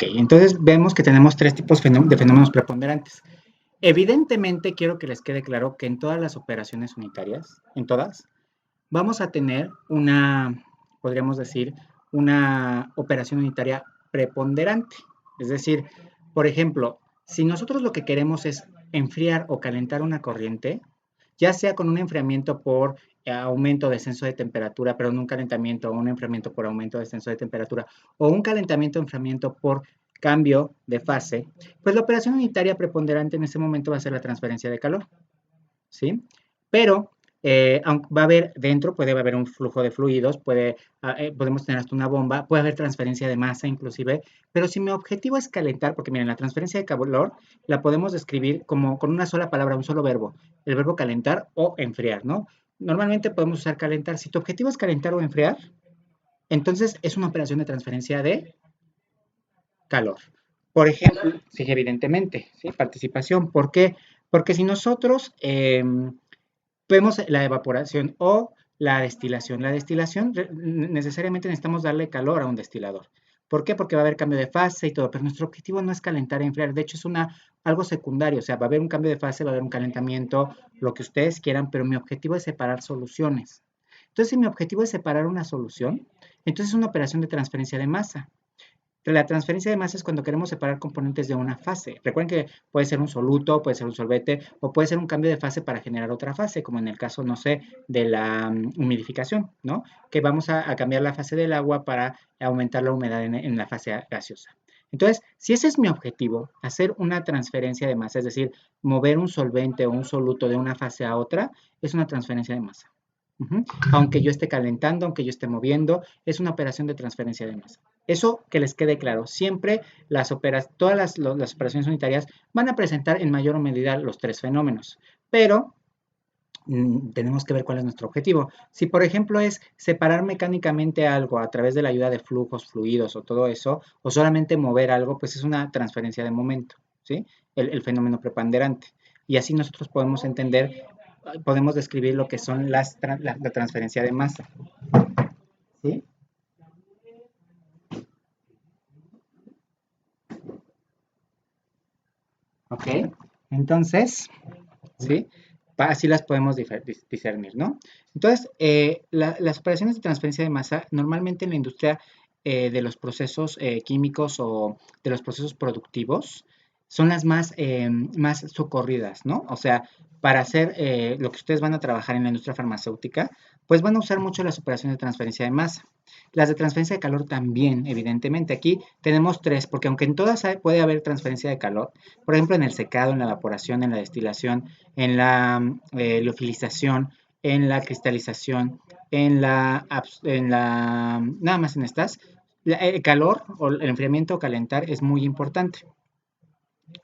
Ok, entonces vemos que tenemos tres tipos de fenómenos preponderantes. Evidentemente, quiero que les quede claro que en todas las operaciones unitarias, en todas, vamos a tener podríamos decir, una operación unitaria preponderante. Es decir, por ejemplo, si nosotros lo que queremos es enfriar o calentar una corriente, ya sea con un enfriamiento por aumento o descenso de temperatura, pero un calentamiento o un enfriamiento por aumento o descenso de temperatura, o un calentamiento o enfriamiento por cambio de fase, pues la operación unitaria preponderante en ese momento va a ser la transferencia de calor, ¿sí? Pero va a haber dentro, puede haber un flujo de fluidos, podemos tener hasta una bomba, puede haber transferencia de masa inclusive, pero si mi objetivo es calentar, porque miren, la transferencia de calor la podemos describir como con una sola palabra, un solo verbo, el verbo calentar o enfriar, ¿no? Normalmente podemos usar calentar. Si tu objetivo es calentar o enfriar, entonces es una operación de transferencia de calor. Por ejemplo, sí, evidentemente, ¿sí? Participación. ¿Por qué? Porque si nosotros vemos la evaporación o la destilación. La destilación necesariamente necesitamos darle calor a un destilador. ¿Por qué? Porque va a haber cambio de fase y todo, pero nuestro objetivo no es calentar e enfriar, de hecho es algo secundario, o sea, va a haber un cambio de fase, va a haber un calentamiento, lo que ustedes quieran, pero mi objetivo es separar soluciones. Entonces, si mi objetivo es separar una solución, entonces es una operación de transferencia de masa. La transferencia de masa es cuando queremos separar componentes de una fase. Recuerden que puede ser un soluto, puede ser un solvente o puede ser un cambio de fase para generar otra fase, como en el caso, no sé, de la humidificación, ¿no? Que vamos a cambiar la fase del agua para aumentar la humedad en la fase gaseosa. Entonces, si ese es mi objetivo, hacer una transferencia de masa, es decir, mover un solvente o un soluto de una fase a otra, es una transferencia de masa. Aunque yo esté calentando, aunque yo esté moviendo, es una operación de transferencia de masa. Eso que les quede claro, siempre todas las operaciones unitarias van a presentar en mayor o medida los tres fenómenos, pero tenemos que ver cuál es nuestro objetivo. Si, por ejemplo, es separar mecánicamente algo a través de la ayuda de flujos, fluidos o todo eso, o solamente mover algo, pues es una transferencia de momento, ¿sí? El fenómeno preponderante. Y así nosotros podemos describir lo que son la transferencia de masa, ¿sí? ¿Ok? Entonces, ¿sí? Así las podemos discernir, ¿no? Entonces, las operaciones de transferencia de masa, normalmente en la industria de los procesos químicos o de los procesos productivos, son las más socorridas, ¿no? O sea, para hacer lo que ustedes van a trabajar en la industria farmacéutica, pues van a usar mucho las operaciones de transferencia de masa. Las de transferencia de calor también, evidentemente. Aquí tenemos tres, porque aunque en todas puede haber transferencia de calor, por ejemplo, en el secado, en la evaporación, en la destilación, en la liofilización, en la cristalización, nada más en estas, el calor o el enfriamiento o calentar es muy importante,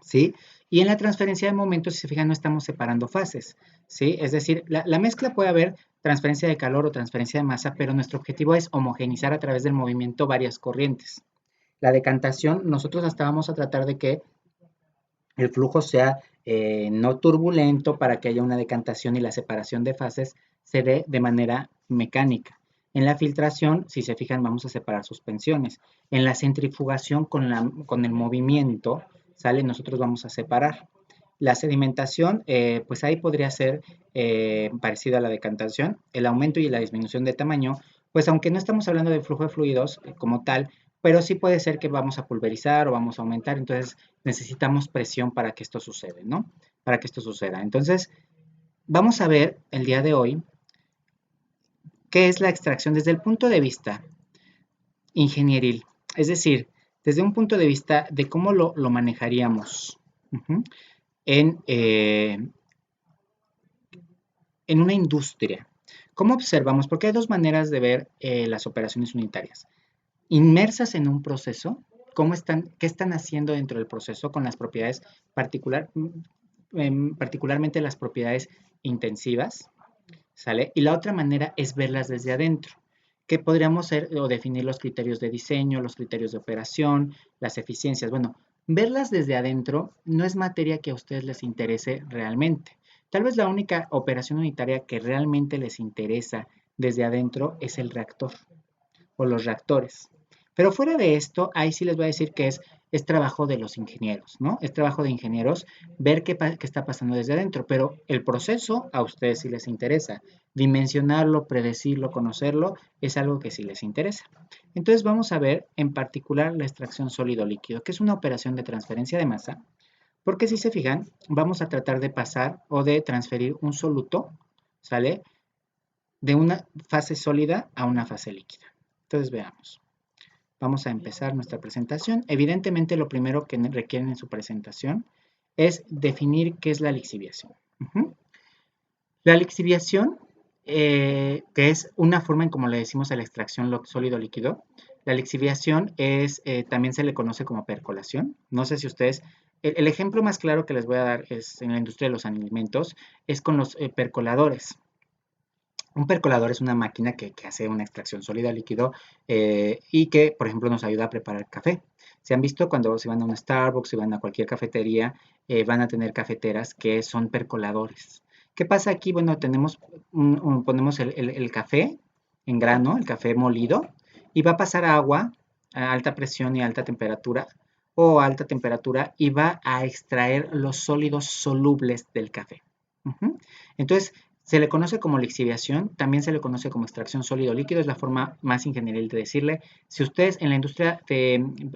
¿sí? Y en la transferencia de momentos, si se fijan, no estamos separando fases, ¿sí? Es decir, la mezcla puede haber transferencia de calor o transferencia de masa, pero nuestro objetivo es homogenizar a través del movimiento varias corrientes. La decantación, nosotros hasta vamos a tratar de que el flujo sea no turbulento para que haya una decantación y la separación de fases se dé de manera mecánica. En la filtración, si se fijan, vamos a separar suspensiones. En la centrifugación con el movimiento, ¿sale? Nosotros vamos a separar. La sedimentación, pues ahí podría ser parecida a la decantación. El aumento y la disminución de tamaño, pues aunque no estamos hablando de flujo de fluidos como tal, pero sí puede ser que vamos a pulverizar o vamos a aumentar, entonces necesitamos presión para que esto suceda, ¿no? Para que esto suceda. Entonces, vamos a ver el día de hoy qué es la extracción desde el punto de vista ingenieril, es decir, desde un punto de vista de cómo lo manejaríamos en, eh, en una industria. ¿Cómo observamos? Porque hay dos maneras de ver las operaciones unitarias. Inmersas en un proceso, qué están haciendo dentro del proceso con las propiedades particularmente las propiedades intensivas, ¿sale? Y la otra manera es verlas desde adentro, que podríamos ser o definir los criterios de diseño, los criterios de operación, las eficiencias. Bueno, verlas desde adentro no es materia que a ustedes les interese realmente. Tal vez la única operación unitaria que realmente les interesa desde adentro es el reactor o los reactores. Pero fuera de esto, ahí sí les voy a decir que es es trabajo de los ingenieros, ¿no? Es trabajo de ingenieros ver qué está pasando desde adentro, pero el proceso a ustedes sí les interesa. Dimensionarlo, predecirlo, conocerlo, es algo que sí les interesa. Entonces vamos a ver en particular la extracción sólido-líquido, que es una operación de transferencia de masa, porque si se fijan, vamos a tratar de pasar o de transferir un soluto, ¿sale? De una fase sólida a una fase líquida. Entonces veamos. Vamos a empezar nuestra presentación. Evidentemente lo primero que requieren en su presentación es definir qué es la lixiviación. La lixiviación, que es una forma en como le decimos a la extracción sólido-líquido, la lixiviación también se le conoce como percolación. No sé si ustedes, el ejemplo más claro que les voy a dar es en la industria de los alimentos, es con los percoladores. Un percolador es una máquina que hace una extracción sólida líquido y que, por ejemplo, nos ayuda a preparar café. Se han visto cuando se van a un Starbucks, si van a cualquier cafetería, van a tener cafeteras que son percoladores. ¿Qué pasa aquí? Bueno, ponemos el café en grano, el café molido, y va a pasar agua a alta presión y alta temperatura, o alta temperatura, y va a extraer los sólidos solubles del café. Entonces, se le conoce como lixiviación, también se le conoce como extracción sólido-líquido, es la forma más ingenieril de decirle. Si ustedes en la industria,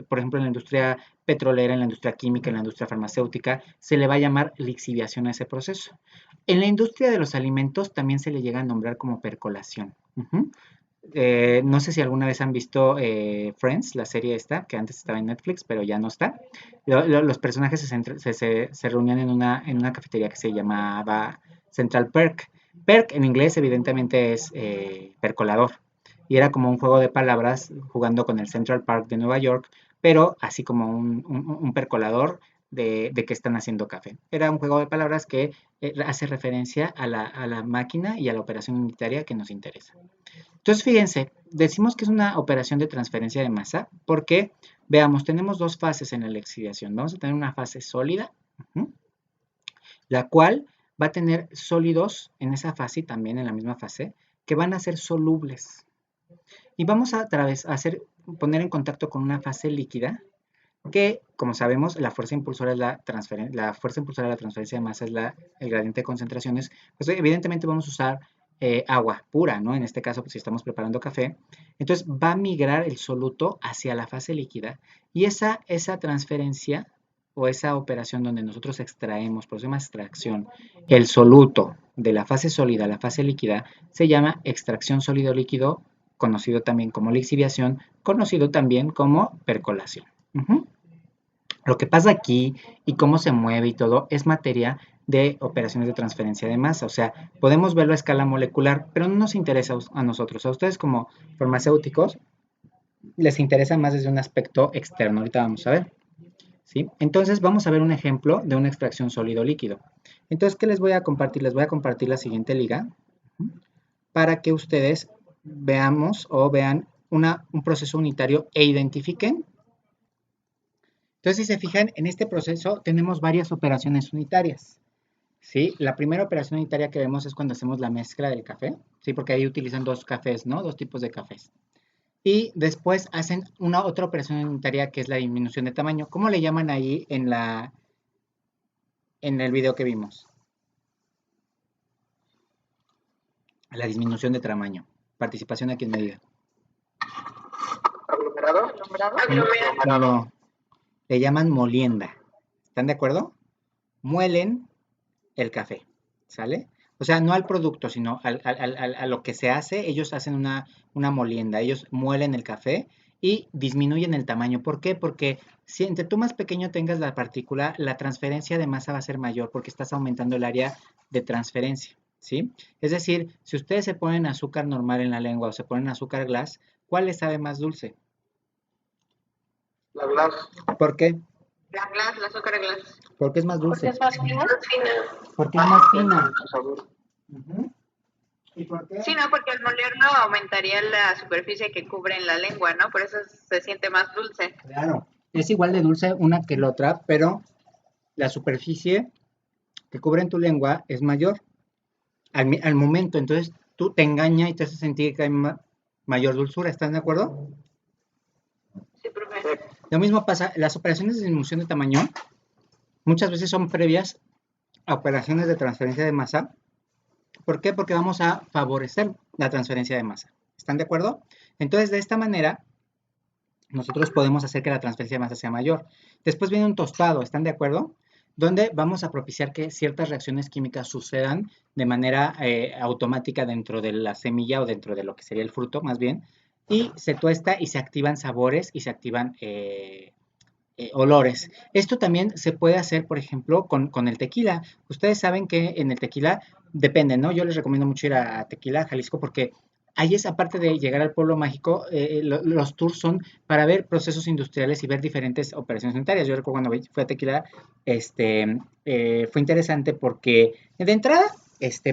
por ejemplo, en la industria petrolera, en la industria química, en la industria farmacéutica, se le va a llamar lixiviación a ese proceso. En la industria de los alimentos también se le llega a nombrar como percolación. No sé si alguna vez han visto Friends, la serie esta, que antes estaba en Netflix, pero ya no está. Los personajes se reunían en una cafetería que se llamaba Central Perk. Perk en inglés evidentemente es percolador. Y era como un juego de palabras jugando con el Central Park de Nueva York, pero así como un percolador de que están haciendo café. Era un juego de palabras que hace referencia a la máquina y a la operación unitaria que nos interesa. Entonces, fíjense, decimos que es una operación de transferencia de masa porque, veamos, tenemos dos fases en la lixiviación. Vamos a tener una fase sólida, la cual va a tener sólidos en esa fase y también en la misma fase, que van a ser solubles. Y vamos a poner en contacto con una fase líquida, que, como sabemos, la fuerza impulsora de la transferencia de masa es el gradiente de concentraciones. Pues evidentemente vamos a usar agua pura, ¿no? En este caso, pues, si estamos preparando café. Entonces va a migrar el soluto hacia la fase líquida y esa transferencia o esa operación donde nosotros extraemos, por eso se llama extracción, el soluto de la fase sólida a la fase líquida, se llama extracción sólido-líquido, conocido también como lixiviación, conocido también como percolación. Lo que pasa aquí y cómo se mueve y todo es materia de operaciones de transferencia de masa. O sea, podemos verlo a escala molecular, pero no nos interesa a nosotros. A ustedes como farmacéuticos les interesa más desde un aspecto externo. Ahorita vamos a ver. ¿Sí? Entonces vamos a ver un ejemplo de una extracción sólido-líquido. Entonces, ¿qué les voy a compartir? Les voy a compartir la siguiente liga para que ustedes veamos o vean un proceso unitario e identifiquen. Entonces, si se fijan, en este proceso tenemos varias operaciones unitarias. ¿Sí? La primera operación unitaria que vemos es cuando hacemos la mezcla del café, ¿sí? Porque ahí utilizan dos cafés, ¿no? Dos tipos de cafés. Y después hacen una otra operación unitaria que es la disminución de tamaño. ¿Cómo le llaman ahí en el video que vimos? La disminución de tamaño. Participación a quien me diga. ¿Aglomerado? No, le llaman molienda. ¿Están de acuerdo? Muelen el café, ¿sale? O sea, no al producto, sino a lo que se hace. Ellos hacen una molienda. Ellos muelen el café y disminuyen el tamaño. ¿Por qué? Porque si entre tú más pequeño tengas la partícula, la transferencia de masa va a ser mayor porque estás aumentando el área de transferencia, ¿sí? Es decir, si ustedes se ponen azúcar normal en la lengua o se ponen azúcar glass, ¿cuál les sabe más dulce? La glass. ¿Por qué? La glass, la azúcar glass. ¿Por qué es más dulce? Porque es más fina. Porque es más fina. ¿Y por qué? Sí, no, porque al molerlo aumentaría la superficie que cubre en la lengua, ¿no? Por eso se siente más dulce. Claro, es igual de dulce una que la otra, pero la superficie que cubre en tu lengua es mayor al momento. Entonces tú te engaña y te hace sentir que hay mayor dulzura. ¿Estás de acuerdo? Sí, profe. Lo mismo pasa, las operaciones de disminución de tamaño muchas veces son previas a operaciones de transferencia de masa. ¿Por qué? Porque vamos a favorecer la transferencia de masa. ¿Están de acuerdo? Entonces, de esta manera, nosotros podemos hacer que la transferencia de masa sea mayor. Después viene un tostado, ¿están de acuerdo? Donde vamos a propiciar que ciertas reacciones químicas sucedan de manera automática dentro de la semilla o dentro de lo que sería el fruto, más bien, y se tuesta y se activan sabores y se activan olores. Esto también se puede hacer, por ejemplo, con el tequila. Ustedes saben que en el tequila depende, ¿no? Yo les recomiendo mucho ir a Tequila, Jalisco, porque ahí es, aparte de llegar al pueblo mágico, los tours son para ver procesos industriales y ver diferentes operaciones sanitarias. Yo recuerdo cuando fui a Tequila, fue interesante porque de entrada,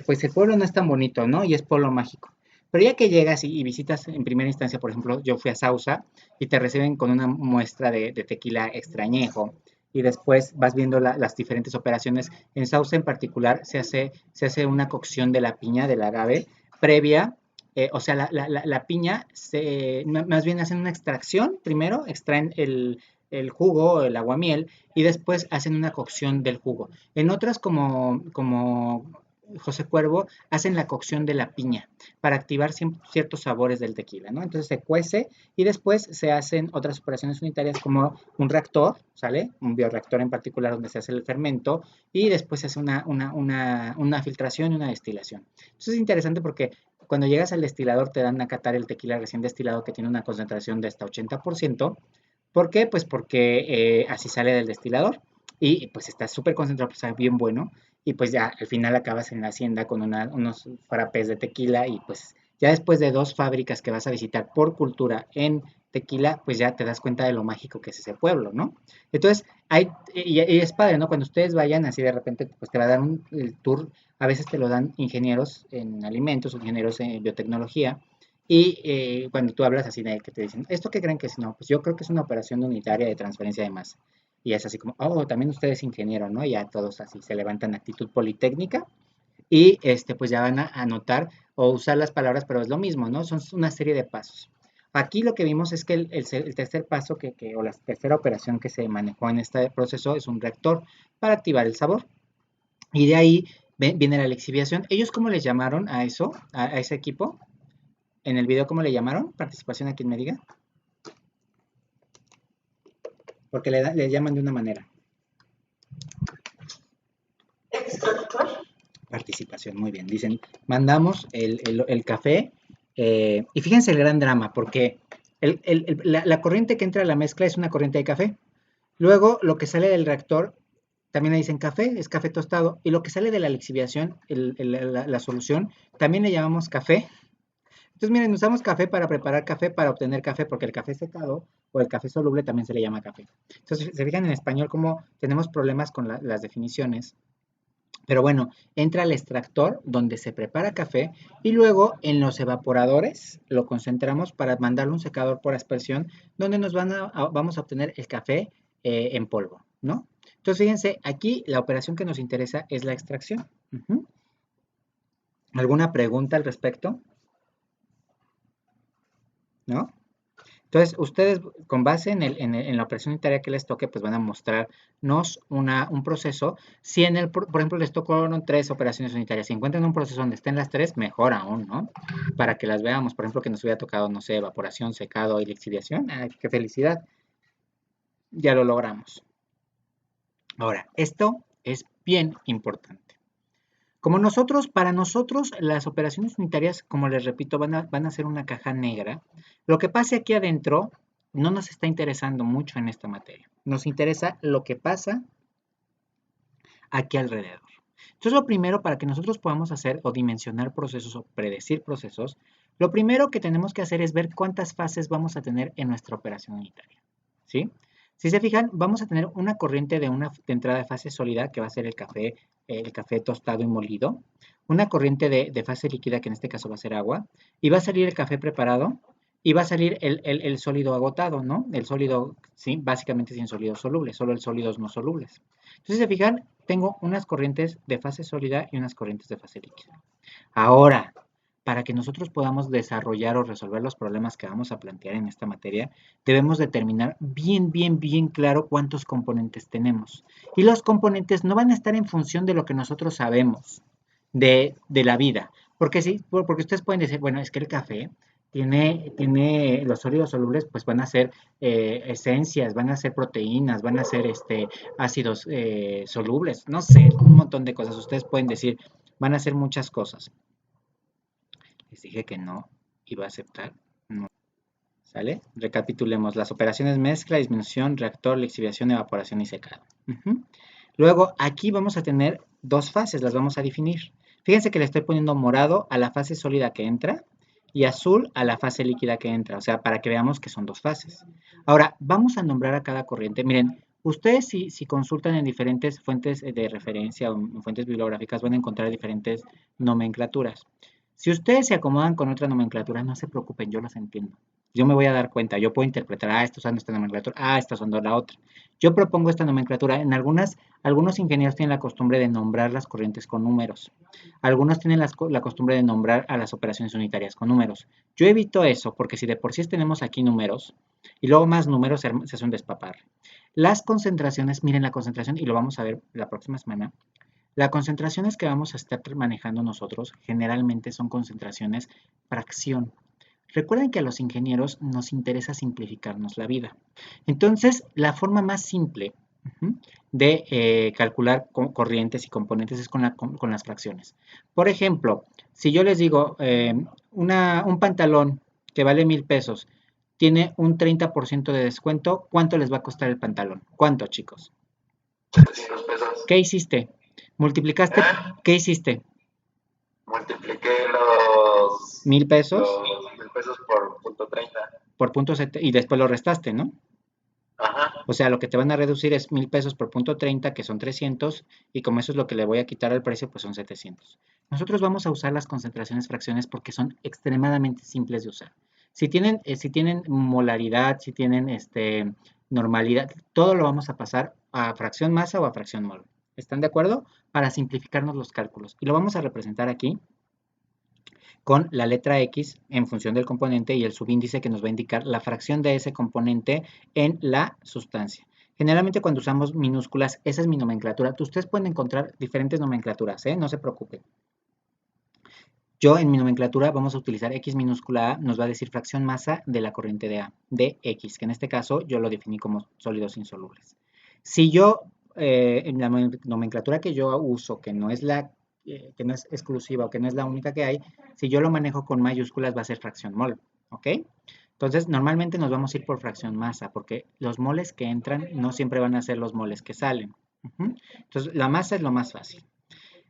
pues el pueblo no es tan bonito, ¿no? Y es pueblo mágico. Pero ya que llegas y visitas en primera instancia, por ejemplo, yo fui a Sausa y te reciben con una muestra de tequila extrañejo y después vas viendo las diferentes operaciones. En Sausa en particular se hace una cocción de la piña, del agave, previa, o sea, la piña, más bien hacen una extracción, primero extraen el jugo, el aguamiel, y después hacen una cocción del jugo. En otras como José Cuervo, hacen la cocción de la piña para activar ciertos sabores del tequila, ¿no? Entonces se cuece y después se hacen otras operaciones unitarias como un reactor, ¿sale? Un bioreactor en particular donde se hace el fermento y después se hace una filtración y una destilación. Eso es interesante porque cuando llegas al destilador te dan a catar el tequila recién destilado que tiene una concentración de hasta 80%. ¿Por qué? Pues porque así sale del destilador y pues está súper concentrado, pues está bien bueno y pues ya al final acabas en la hacienda con unos frappés de tequila y pues ya después de 2 fábricas que vas a visitar por cultura en tequila, pues ya te das cuenta de lo mágico que es ese pueblo, ¿no? Entonces, y es padre, ¿no? Cuando ustedes vayan así de repente, pues te va a dar el tour, a veces te lo dan ingenieros en alimentos, ingenieros en biotecnología, y cuando tú hablas así de que te dicen, ¿esto qué creen que es? No, pues yo creo que es una operación unitaria de transferencia de masa. Y es así como, oh, también usted es ingeniero, ¿no? Y ya todos así se levantan actitud politécnica y pues ya van a anotar o usar las palabras, pero es lo mismo, ¿no? Son una serie de pasos. Aquí lo que vimos es que el tercer paso o la tercera operación que se manejó en este proceso es un reactor para activar el sabor. Y de ahí viene la lixiviación. ¿Ellos cómo les llamaron a eso, a ese equipo? En el video, ¿cómo le llamaron? Participación a quien me diga. Porque le llaman de una manera. Extractor. Participación, muy bien. Dicen, mandamos el café. Y fíjense el gran drama, porque la corriente que entra a la mezcla es una corriente de café. Luego, lo que sale del reactor, también le dicen café, es café tostado. Y lo que sale de la lixiviación, la solución, también le llamamos café. Entonces, miren, usamos café para preparar café, para obtener café, porque el café secado o el café soluble también se le llama café. Entonces, se fijan en español cómo tenemos problemas con las definiciones. Pero bueno, entra al extractor donde se prepara café y luego en los evaporadores lo concentramos para mandarlo a un secador por aspersión donde vamos a obtener el café en polvo, ¿no? Entonces, fíjense, aquí la operación que nos interesa es la extracción. ¿Alguna pregunta al respecto? ¿No? Entonces, ustedes con base en la operación unitaria que les toque, pues van a mostrarnos un proceso. Si por ejemplo, les tocaron 3 operaciones unitarias, si encuentran un proceso donde estén las 3, mejor aún, ¿no? Para que las veamos, por ejemplo, que nos hubiera tocado, no sé, evaporación, secado y lixiviación. ¡Ay, qué felicidad! Ya lo logramos. Ahora, esto es bien importante. Para nosotros, las operaciones unitarias, como les repito, van a ser una caja negra. Lo que pase aquí adentro no nos está interesando mucho en esta materia. Nos interesa lo que pasa aquí alrededor. Entonces, lo primero para que nosotros podamos hacer o dimensionar procesos o predecir procesos, lo primero que tenemos que hacer es ver cuántas fases vamos a tener en nuestra operación unitaria. ¿Sí? Si se fijan, vamos a tener una corriente de entrada de fase sólida, que va a ser el café tostado y molido, una corriente de fase líquida, que en este caso va a ser agua, y va a salir el café preparado, y va a salir el sólido agotado, ¿no? El sólido, sí, básicamente sin sólidos solubles, solo el sólidos no solubles. Entonces, si se fijan, tengo unas corrientes de fase sólida y unas corrientes de fase líquida. Ahora, para que nosotros podamos desarrollar o resolver los problemas que vamos a plantear en esta materia, debemos determinar bien claro cuántos componentes tenemos. Y los componentes no van a estar en función de lo que nosotros sabemos de la vida. Porque sí, porque ustedes pueden decir, bueno, es que el café tiene los sólidos solubles, pues van a ser esencias, van a ser proteínas, van a ser ácidos solubles, no sé, un montón de cosas. Ustedes pueden decir, van a ser muchas cosas. Les dije que no iba a aceptar. No. ¿Sale? Recapitulemos. Las operaciones mezcla, disminución, reactor, lixiviación, evaporación y secado. Luego, aquí vamos a tener dos fases, las vamos a definir. Fíjense que le estoy poniendo morado a la fase sólida que entra y azul a la fase líquida que entra, o sea, para que veamos que son dos fases. Ahora, vamos a nombrar a cada corriente. Miren, ustedes si consultan en diferentes fuentes de referencia o en fuentes bibliográficas van a encontrar diferentes nomenclaturas. Si ustedes se acomodan con otra nomenclatura, no se preocupen, yo las entiendo. Yo me voy a dar cuenta, yo puedo interpretar, estos usando esta nomenclatura, estos usando la otra. Yo propongo esta nomenclatura. En algunos ingenieros tienen la costumbre de nombrar las corrientes con números. Algunos tienen la costumbre de nombrar a las operaciones unitarias con números. Yo evito eso porque si de por sí tenemos aquí números y luego más números se hace un despaparre. Las concentraciones, miren la concentración y lo vamos a ver la próxima semana. Las concentraciones que vamos a estar manejando nosotros generalmente son concentraciones fracción. Recuerden que a los ingenieros nos interesa simplificarnos la vida. Entonces, la forma más simple de calcular corrientes y componentes es con las fracciones. Por ejemplo, si yo les digo un pantalón que vale 1,000 pesos, tiene un 30% de descuento, ¿cuánto les va a costar el pantalón? ¿Cuánto, chicos? 700 pesos. ¿Qué hiciste? ¿Multiplicaste? ¿Qué hiciste? Multipliqué los 1,000 pesos. Los 1,000 pesos por punto 30. Por punto y después lo restaste, ¿no? Ajá. O sea, lo que te van a reducir es 1,000 pesos por punto 30, que son 300, y como eso es lo que le voy a quitar al precio, pues son 700. Nosotros vamos a usar las concentraciones fracciones porque son extremadamente simples de usar. Si tienen molaridad, si tienen normalidad, todo lo vamos a pasar a fracción masa o a fracción mol. ¿Están de acuerdo? Para simplificarnos los cálculos. Y lo vamos a representar aquí con la letra X en función del componente y el subíndice que nos va a indicar la fracción de ese componente en la sustancia. Generalmente cuando usamos minúsculas, esa es mi nomenclatura. Ustedes pueden encontrar diferentes nomenclaturas, no se preocupen. Yo en mi nomenclatura vamos a utilizar X minúscula A, nos va a decir fracción masa de la corriente de X, que en este caso yo lo definí como sólidos insolubles. Si yo, en la nomenclatura que yo uso, que no es exclusiva o que no es la única que hay, si yo lo manejo con mayúsculas va a ser fracción mol, ¿ok? Entonces, normalmente nos vamos a ir por fracción masa, porque los moles que entran no siempre van a ser los moles que salen. Entonces, la masa es lo más fácil.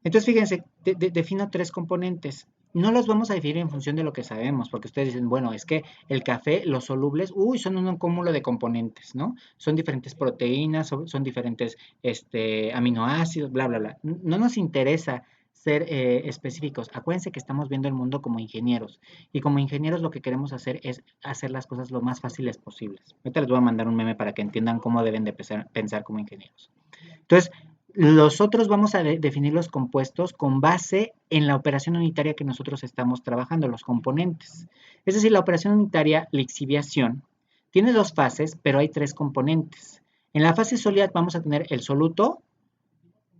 Entonces, fíjense, defino tres componentes. No los vamos a definir en función de lo que sabemos, porque ustedes dicen, bueno, es que el café, los solubles, son un cúmulo de componentes, ¿no? Son diferentes proteínas, son diferentes aminoácidos, bla, bla, bla. No nos interesa ser específicos. Acuérdense que estamos viendo el mundo como ingenieros, y como ingenieros lo que queremos hacer es hacer las cosas lo más fáciles posibles. Ahorita les voy a mandar un meme para que entiendan cómo deben de pensar como ingenieros. Entonces, los otros vamos a definir los compuestos con base en la operación unitaria que nosotros estamos trabajando, los componentes. Es decir, la operación unitaria, lixiviación, tiene dos fases, pero hay tres componentes. En la fase sólida vamos a tener el soluto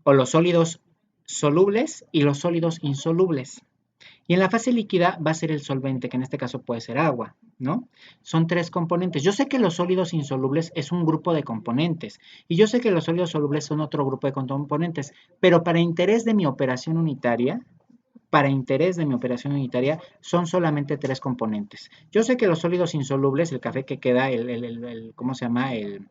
o los sólidos solubles y los sólidos insolubles. Y en la fase líquida va a ser el solvente, que en este caso puede ser agua, ¿no? Son tres componentes. Yo sé que los sólidos insolubles es un grupo de componentes y yo sé que los sólidos solubles son otro grupo de componentes, pero para interés de mi operación unitaria, son solamente tres componentes. Yo sé que los sólidos insolubles, el café que queda, ¿cómo se llama? El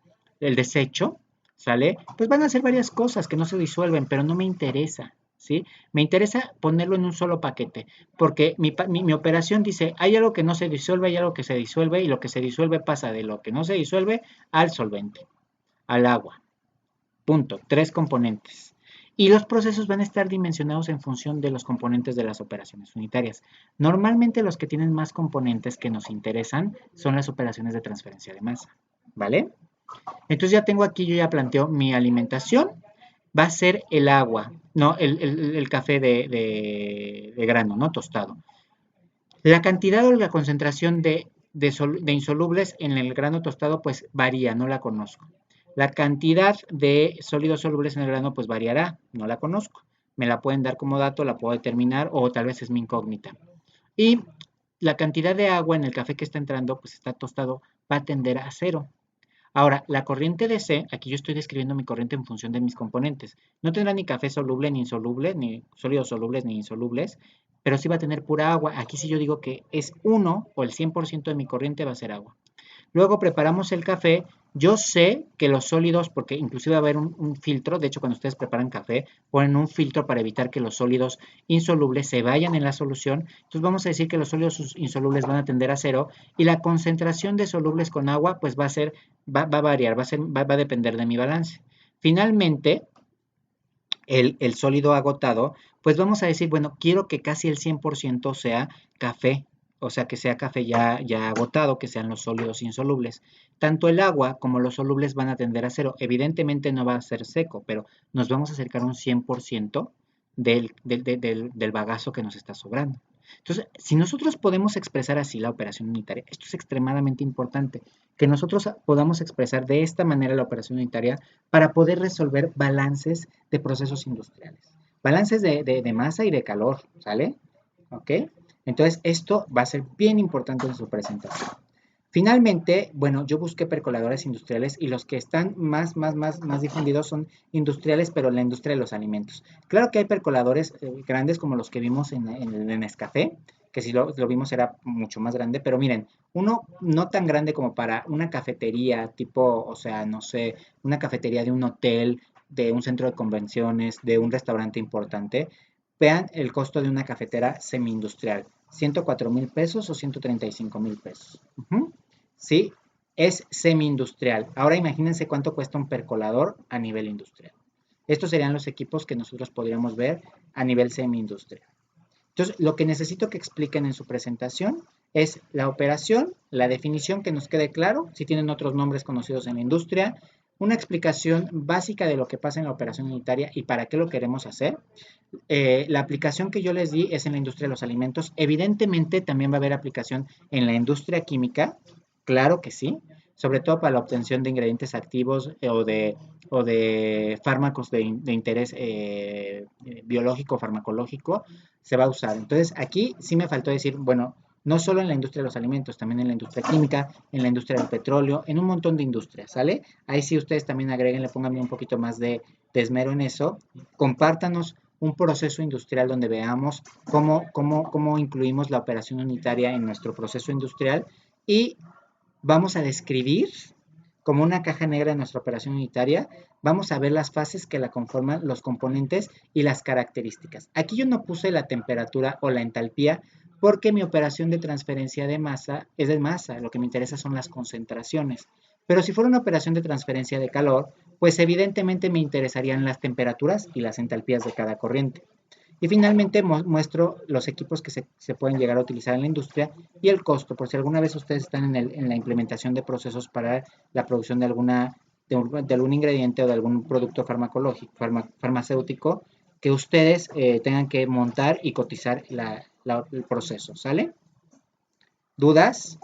desecho, ¿sale? Pues van a ser varias cosas que no se disuelven, pero no me interesa. ¿Sí? Me interesa ponerlo en un solo paquete, porque mi operación dice, hay algo que no se disuelve, hay algo que se disuelve, y lo que se disuelve pasa de lo que no se disuelve al solvente, al agua. Punto. Tres componentes. Y los procesos van a estar dimensionados en función de los componentes de las operaciones unitarias. Normalmente los que tienen más componentes que nos interesan son las operaciones de transferencia de masa, ¿vale? Entonces ya tengo aquí, yo ya planteo mi alimentación, va a ser el agua, no el café de grano, ¿no? Tostado. La cantidad o la concentración de insolubles en el grano tostado pues varía, no la conozco. La cantidad de sólidos solubles en el grano pues variará, no la conozco. Me la pueden dar como dato, la puedo determinar o tal vez es mi incógnita. Y la cantidad de agua en el café que está entrando pues está tostado, va a tender a cero. Ahora, la corriente DC, aquí yo estoy describiendo mi corriente en función de mis componentes. No tendrá ni café soluble, ni insoluble, ni sólidos solubles, ni insolubles, pero sí va a tener pura agua. Aquí sí yo digo que es 1 o el 100% de mi corriente va a ser agua. Luego preparamos el café. Yo sé que los sólidos, porque inclusive va a haber un filtro, de hecho cuando ustedes preparan café, ponen un filtro para evitar que los sólidos insolubles se vayan en la solución. Entonces vamos a decir que los sólidos insolubles van a tender a cero y la concentración de solubles con agua pues va a variar, va a depender de mi balance. Finalmente, el sólido agotado, pues vamos a decir, bueno, quiero que casi el 100% sea café, o sea, que sea café ya agotado, que sean los sólidos insolubles. Tanto el agua como los solubles van a tender a cero. Evidentemente no va a ser seco, pero nos vamos a acercar a un 100% del bagazo que nos está sobrando. Entonces, si nosotros podemos expresar así la operación unitaria, esto es extremadamente importante, que nosotros podamos expresar de esta manera la operación unitaria para poder resolver balances de procesos industriales. Balances de masa y de calor, ¿sale? ¿Ok? Entonces, esto va a ser bien importante en su presentación. Finalmente, bueno, yo busqué percoladores industriales y los que están más difundidos son industriales, pero en la industria de los alimentos. Claro que hay percoladores grandes como los que vimos en el Nescafé, que si lo vimos era mucho más grande, pero miren, uno no tan grande como para una cafetería tipo, o sea, no sé, una cafetería de un hotel, de un centro de convenciones, de un restaurante importante. Vean el costo de una cafetera semi-industrial, 104,000 pesos o 135,000 pesos. Sí, es semi-industrial. Ahora imagínense cuánto cuesta un percolador a nivel industrial. Estos serían los equipos que nosotros podríamos ver a nivel semi-industrial. Entonces, lo que necesito que expliquen en su presentación es la operación, la definición que nos quede claro, si tienen otros nombres conocidos en la industria, una explicación básica de lo que pasa en la operación unitaria y para qué lo queremos hacer. La aplicación que yo les di es en la industria de los alimentos. Evidentemente también va a haber aplicación en la industria química, claro que sí, sobre todo para la obtención de ingredientes activos o de fármacos de interés biológico, farmacológico, se va a usar. Entonces aquí sí me faltó decir, bueno, no solo en la industria de los alimentos, también en la industria química, en la industria del petróleo, en un montón de industrias, ¿sale? Ahí sí ustedes también agreguen, le pongan un poquito más de esmero en eso, compártanos un proceso industrial donde veamos cómo incluimos la operación unitaria en nuestro proceso industrial y vamos a describir como una caja negra de nuestra operación unitaria, vamos a ver las fases que la conforman, los componentes y las características. Aquí yo no puse la temperatura o la entalpía porque mi operación de transferencia de masa es de masa, lo que me interesa son las concentraciones. Pero si fuera una operación de transferencia de calor, pues evidentemente me interesarían las temperaturas y las entalpías de cada corriente. Y finalmente muestro los equipos que se pueden llegar a utilizar en la industria y el costo, por si alguna vez ustedes están en la implementación de procesos para la producción de algún ingrediente o de algún producto farmacológico, farmacéutico, que ustedes tengan que montar y cotizar el proceso, ¿sale? ¿Dudas?